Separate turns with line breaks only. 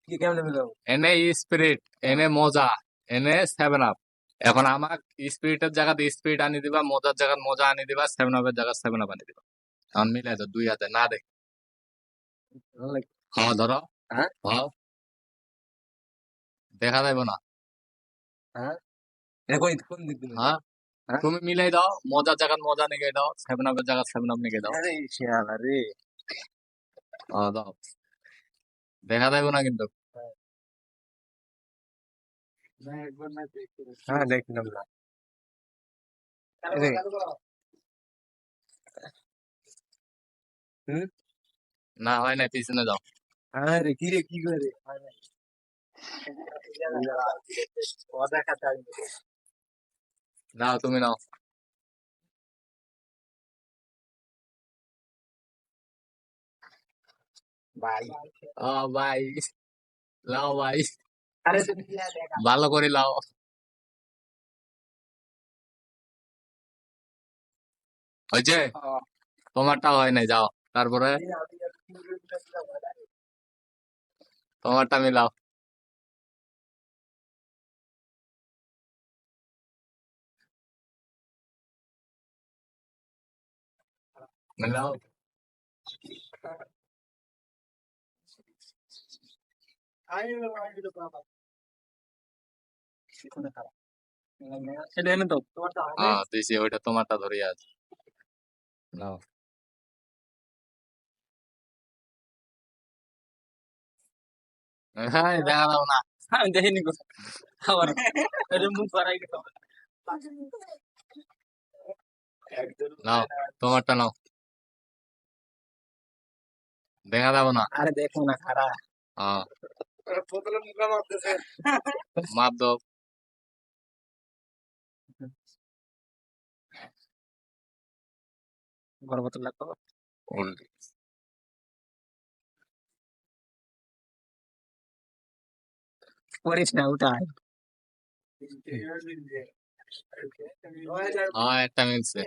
কি কেমনে মিলাবো?
এনে স্পিরিট, এনে মজা, এনে 7 আপ। এখন আমাক স্পিরিটের জায়গাতে স্পিরিট আনি দিবা, মজার জায়গায় মজা আনি দিবা, 7 আপের জায়গায় 7 আপ আনি দিবা। এখন মিলাই তো 2 হাতে না দেখ।
ভালো লাগে।
হ্যাঁ ধরো।
হ্যাঁ
হ্যাঁ দেখা যাইব না।
হ্যাঁ, এটা কোন দিক দিয়ে মিলাবো?
হ্যাঁ
হ্যাঁ,
তুমি মিলাই দাও, মজার জায়গায় মজা নিয়ে দাও, 7 আপের জায়গায় 7 আপ নিয়ে দাও।
আরে শালা রে।
হ্যাঁ দাও, দেখা যাইব না কিন্তু।
হ্যাঁ দেখলাম না। আরে, হুম,
না হয় না, পিছনে যাও।
আরে কি রে, কি করে কথা কথা
নাও তুমি নাও।
ভাই।
ভাই লাও ভাই,
আরে তুমি কি দেখা?
ভালো করে লাও। হয়েছে, তোমারটা হয় নাই, যাও তারপরে তোমারটা মিলাও। মিলাও।
এটা এনে তো
হ্যাঁ দিছি, ওইটা তোমারটা ধরে আছে। নাও। হ্যাঁ দেখা দাও না।
আমি দেখিনি কোথাও। আবার এটা মুখ বাড়াই গেল।
নাও তোমারটা নাও, দেখা দাও না।
আরে দেখো না খারাপ।
হ্যাঁ
বোতলে মুখে মারতেছে।
মাপ দাও।
বড় বোতল লাগতো।
উল্টি।
করিস না উঠাই।
হ্যাঁ একটা মিলছে।